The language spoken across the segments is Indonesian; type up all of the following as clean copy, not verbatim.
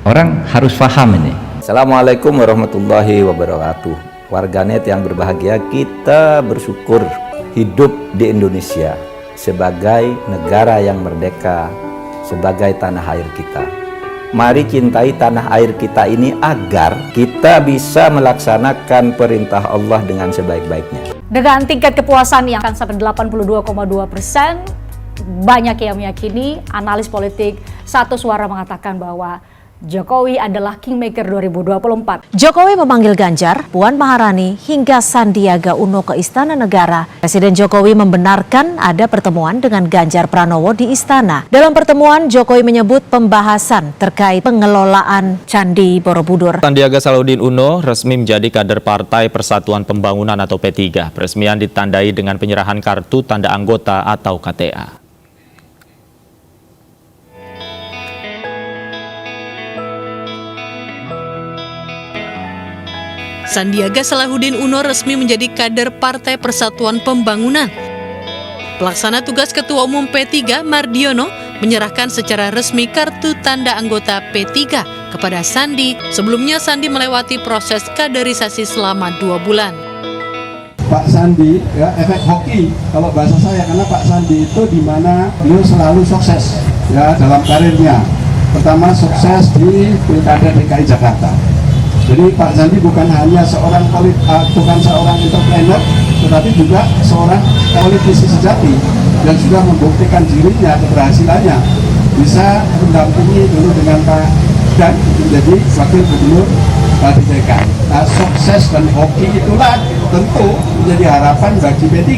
Orang harus paham ini. Assalamualaikum warahmatullahi wabarakatuh. Warganet yang berbahagia, kita bersyukur hidup di Indonesia sebagai negara yang merdeka, sebagai tanah air kita. Mari cintai tanah air kita ini agar kita bisa melaksanakan perintah Allah dengan sebaik-baiknya. Dengan tingkat kepuasan yang akan sampai 82,2%, banyak yang meyakini, analis politik satu suara mengatakan bahwa Jokowi adalah Kingmaker 2024. Jokowi memanggil Ganjar, Puan Maharani, hingga Sandiaga Uno ke Istana Negara. Presiden Jokowi membenarkan ada pertemuan dengan Ganjar Pranowo di Istana. Dalam pertemuan, Jokowi menyebut pembahasan terkait pengelolaan Candi Borobudur. Sandiaga Salahuddin Uno resmi menjadi kader Partai Persatuan Pembangunan atau P3. Peresmian ditandai dengan penyerahan kartu tanda anggota atau KTA. Sandiaga Salahuddin Uno resmi menjadi kader Partai Persatuan Pembangunan. Pelaksana tugas Ketua Umum P3 Mardiono menyerahkan secara resmi kartu tanda anggota P3 kepada Sandi. Sebelumnya Sandi melewati proses kaderisasi selama 2 bulan. Pak Sandi, ya, efek hoki kalau bahasa saya, karena Pak Sandi itu di mana beliau selalu sukses ya dalam karirnya. Pertama sukses di Pilkada DKI Jakarta. Jadi Pak Sandi bukan hanya seorang entrepreneur, tetapi juga seorang politisi sejati yang sudah membuktikan dirinya, keberhasilannya bisa mendampingi dulu dengan Pak dan menjadi wakil gubernur di DKI. Nah, sukses dan hoki itulah tentu menjadi harapan bagi P3.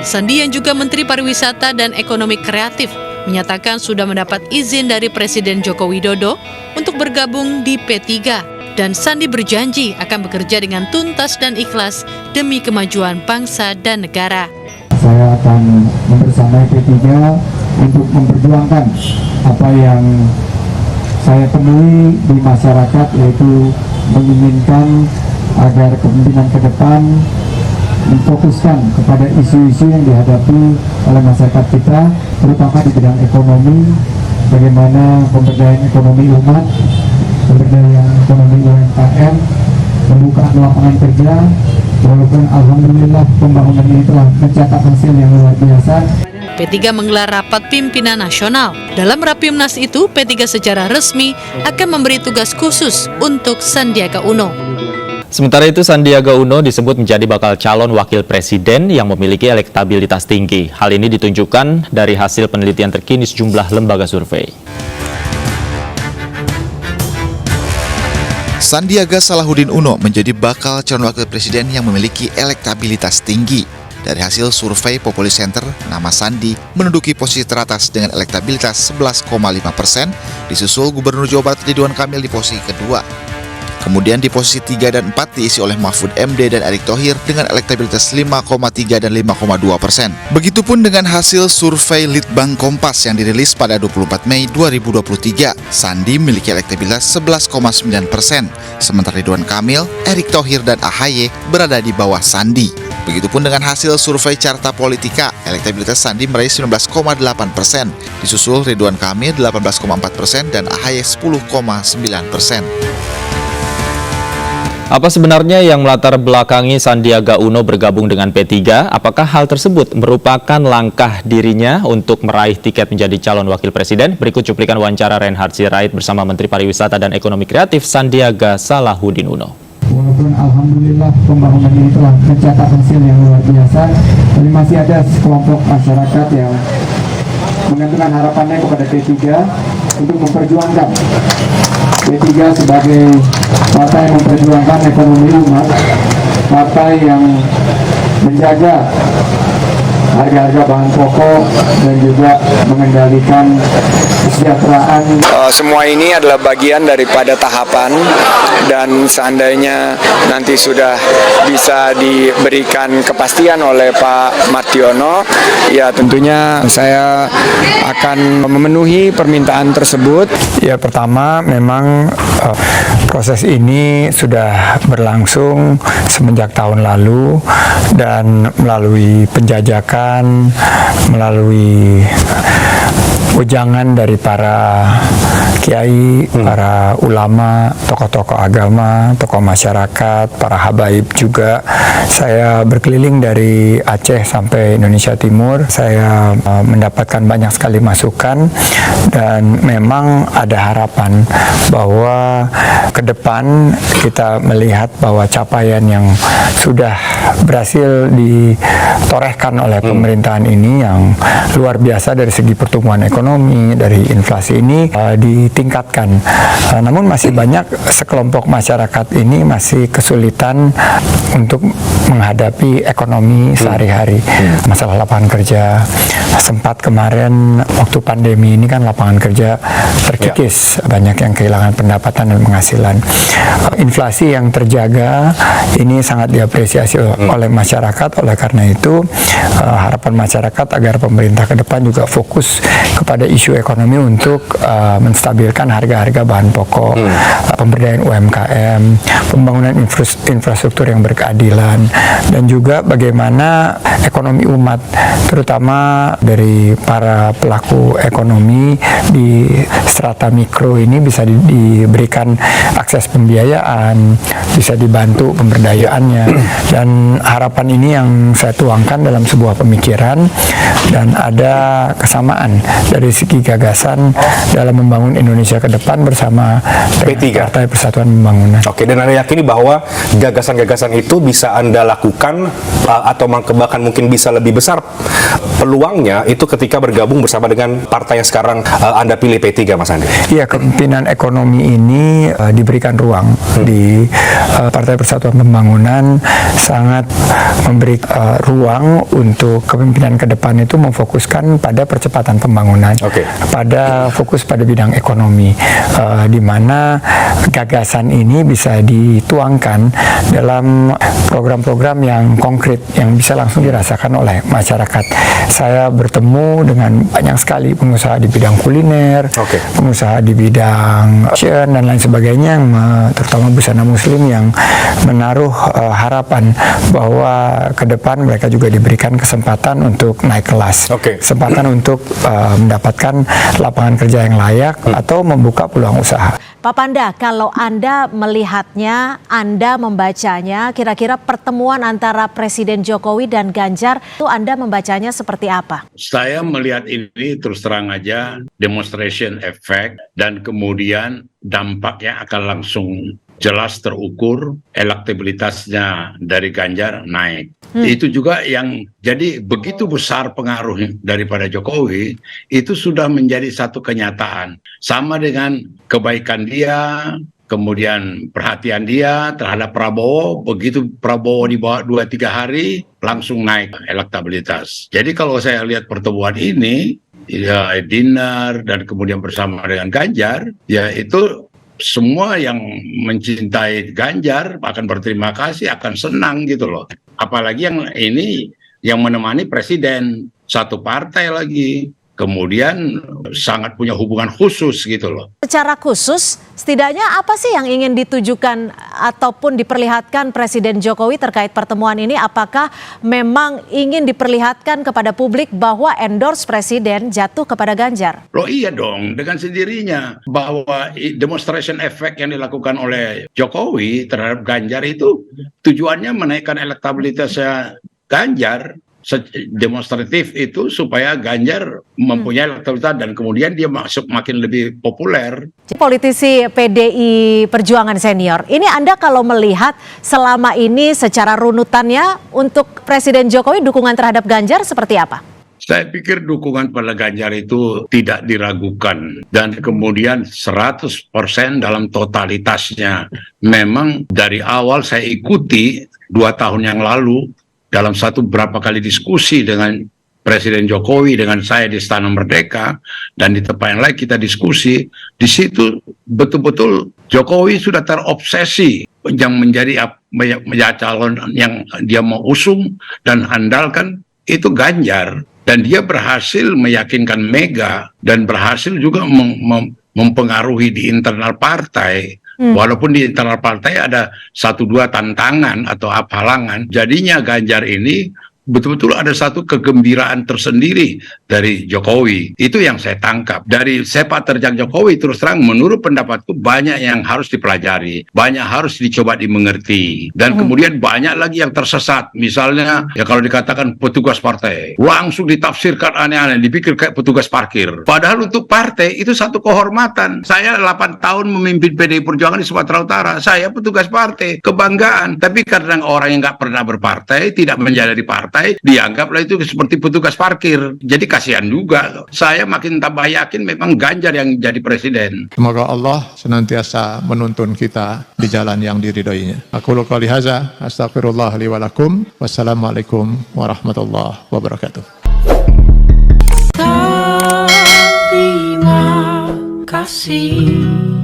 Sandi yang juga Menteri Pariwisata dan Ekonomi Kreatif menyatakan sudah mendapat izin dari Presiden Joko Widodo untuk bergabung di P3. Dan Sandi berjanji akan bekerja dengan tuntas dan ikhlas demi kemajuan bangsa dan negara. Saya akan membersamai P3 untuk memperjuangkan apa yang saya temui di masyarakat, yaitu menginginkan agar kepemimpinan ke depan memfokuskan kepada isu-isu yang dihadapi oleh masyarakat kita, terutama di bidang ekonomi, bagaimana pemberdayaan ekonomi umat, pemberdayaan ekonomi UMKM, pembukaan lapangan kerja, walaupun alhamdulillah pembangunan ini telah mencatat hasil yang luar biasa. P3 menggelar rapat pimpinan nasional. Dalam Rapimnas itu, P3 secara resmi akan memberi tugas khusus untuk Sandiaga Uno. Sementara itu, Sandiaga Uno disebut menjadi bakal calon wakil presiden yang memiliki elektabilitas tinggi. Hal ini ditunjukkan dari hasil penelitian terkini sejumlah lembaga survei. Sandiaga Salahuddin Uno menjadi bakal calon wakil presiden yang memiliki elektabilitas tinggi. Dari hasil survei Populi Center, nama Sandi menduduki posisi teratas dengan elektabilitas 11,5%, disusul Gubernur Jawa Barat Ridwan Kamil di posisi kedua. Kemudian di posisi 3 dan 4 diisi oleh Mahfud MD dan Erick Thohir dengan elektabilitas 5,3 dan 5,2%. Begitupun dengan hasil survei Litbang Kompas yang dirilis pada 24 Mei 2023. Sandi memiliki elektabilitas 11,9%, sementara Ridwan Kamil, Erick Thohir, dan AHY berada di bawah Sandi. Begitupun dengan hasil survei Carta Politika, elektabilitas Sandi meraih 19,8%, disusul Ridwan Kamil 18,4% dan AHY 10,9%. Apa sebenarnya yang melatar belakangi Sandiaga Uno bergabung dengan P3? Apakah hal tersebut merupakan langkah dirinya untuk meraih tiket menjadi calon wakil presiden? Berikut cuplikan wawancara Reinhard Sirait bersama Menteri Pariwisata dan Ekonomi Kreatif Sandiaga Salahuddin Uno. Walaupun alhamdulillah pembangunan ini telah mencatat hasil yang luar biasa, tapi masih ada sekelompok masyarakat yang menggantungkan harapannya kepada P3 untuk memperjuangkan P3 sebagai partai yang memperjuangkan ekonomi umat, partai yang menjaga harga-harga bahan pokok dan juga mengendalikan kesejahteraan. Semua ini adalah bagian daripada tahapan, dan seandainya nanti sudah bisa diberikan kepastian oleh Pak Mardiono, ya tentunya saya akan memenuhi permintaan tersebut. Ya, pertama memang proses ini sudah berlangsung semenjak tahun lalu, dan melalui penjajakan, melalui wejangan dari para kiai, para ulama, tokoh-tokoh agama, tokoh masyarakat, para habaib juga. Saya berkeliling dari Aceh sampai Indonesia Timur. Saya mendapatkan banyak sekali masukan dan memang ada harapan bahwa ke depan kita melihat bahwa capaian yang sudah berhasil ditorehkan oleh pemerintahan ini yang luar biasa dari segi pertumbuhan ekonomi, dari inflasi ini ditingkatkan. Namun masih banyak sekelompok masyarakat ini masih kesulitan untuk menghadapi ekonomi sehari-hari. Masalah lapangan kerja. Sempat kemarin waktu pandemi ini kan lapangan kerja terkikis, banyak yang kehilangan pendapatan dan penghasilan. Inflasi yang terjaga ini sangat diapresiasi oleh masyarakat. Oleh karena itu harapan masyarakat agar pemerintah ke depan juga fokus kepada isu ekonomi untuk menstabilkan harga-harga bahan pokok, pemberdayaan UMKM, pembangunan infrastruktur yang berkeadilan, dan juga bagaimana ekonomi umat, terutama dari para pelaku ekonomi di strata mikro ini bisa diberikan akses pembiayaan, bisa dibantu pemberdayaannya, dan harapan ini yang saya tuangkan dalam sebuah pemikiran, dan ada kesamaan dari segi gagasan dalam membangun Indonesia ke depan bersama P3 Partai Persatuan Pembangunan. Oke, dan Anda yakini bahwa gagasan-gagasan itu bisa Anda lakukan atau bahkan mungkin bisa lebih besar peluangnya itu ketika bergabung bersama dengan partai yang sekarang Anda pilih, P3, Mas Andi? Iya, kepemimpinan ekonomi ini diberikan ruang di Partai Persatuan Pembangunan, sangat memberi ruang untuk kepemimpinan ke depan itu memfokuskan pada percepatan pembangunan, fokus pada bidang ekonomi, di mana gagasan ini bisa dituangkan dalam program-program yang konkret yang bisa langsung dirasakan oleh masyarakat. Saya bertemu dengan banyak sekali pengusaha di bidang kuliner, pengusaha di bidang fashion dan lain sebagainya, yang terutama busana muslim, yang menaruh harapan bahwa ke depan mereka juga diberikan kesempatan untuk naik kelas, kesempatan untuk mendapatkan lapangan kerja yang layak atau membuka peluang usaha. Pak Panda, kalau Anda melihatnya, Anda membacanya, kira-kira pertemuan antara Presiden Jokowi dan Ganjar itu Anda membacanya seperti apa? Saya melihat ini terus terang aja demonstration effect, dan kemudian dampaknya akan langsung jelas terukur, elektabilitasnya dari Ganjar naik. Itu juga yang jadi begitu besar pengaruh daripada Jokowi, itu sudah menjadi satu kenyataan. Sama dengan kebaikan dia, kemudian perhatian dia terhadap Prabowo, begitu Prabowo di bawah 2-3 hari langsung naik elektabilitas. Jadi kalau saya lihat pertemuan ini, ya dinner dan kemudian bersama dengan Ganjar, ya itu semua yang mencintai Ganjar akan berterima kasih, akan senang gitu loh. Apalagi yang ini yang menemani presiden, satu partai lagi, kemudian sangat punya hubungan khusus gitu loh. Secara khusus, setidaknya apa sih yang ingin ditujukan ataupun diperlihatkan Presiden Jokowi terkait pertemuan ini? Apakah memang ingin diperlihatkan kepada publik bahwa endorse Presiden jatuh kepada Ganjar? Loh iya dong, dengan sendirinya bahwa demonstration effect yang dilakukan oleh Jokowi terhadap Ganjar itu tujuannya menaikkan elektabilitasnya Ganjar. Demonstratif itu supaya Ganjar mempunyai elektabilitas dan kemudian dia makin lebih populer. Politisi PDI Perjuangan senior, ini Anda kalau melihat selama ini secara runutannya untuk Presiden Jokowi dukungan terhadap Ganjar seperti apa? Saya pikir dukungan pada Ganjar itu tidak diragukan dan kemudian 100% dalam totalitasnya. Memang dari awal saya ikuti 2 tahun yang lalu dalam berapa kali diskusi dengan Presiden Jokowi dengan saya di Istana Merdeka dan di tempat yang lain kita diskusi, di situ betul-betul Jokowi sudah terobsesi yang menjadi calon yang dia mau usung dan andalkan itu Ganjar, dan dia berhasil meyakinkan Mega dan berhasil juga mempengaruhi di internal partai. Walaupun di internal partai ada 1-2 tantangan atau halangan, jadinya Ganjar ini betul-betul ada satu kegembiraan tersendiri dari Jokowi. Itu yang saya tangkap. Dari sepak terjang Jokowi, terus terang menurut pendapatku banyak yang harus dipelajari, banyak harus dicoba dimengerti. Dan kemudian banyak lagi yang tersesat. Misalnya, ya kalau dikatakan petugas partai, langsung ditafsirkan aneh-aneh, dipikir kayak petugas parkir. Padahal untuk partai itu satu kehormatan. Saya 8 tahun memimpin PDI Perjuangan di Sumatera Utara. Saya petugas partai, kebanggaan. Tapi kadang orang yang nggak pernah berpartai, tidak menjalani partai, dianggaplah itu seperti petugas parkir. Jadi kasihan juga. Saya makin tambah yakin memang Ganjar yang jadi presiden. Semoga Allah senantiasa menuntun kita di jalan yang diridhoinya. Aku qouli hadza, astaghfirullah li wa lakum. Wassalamualaikum warahmatullahi wabarakatuh. Terima kasih.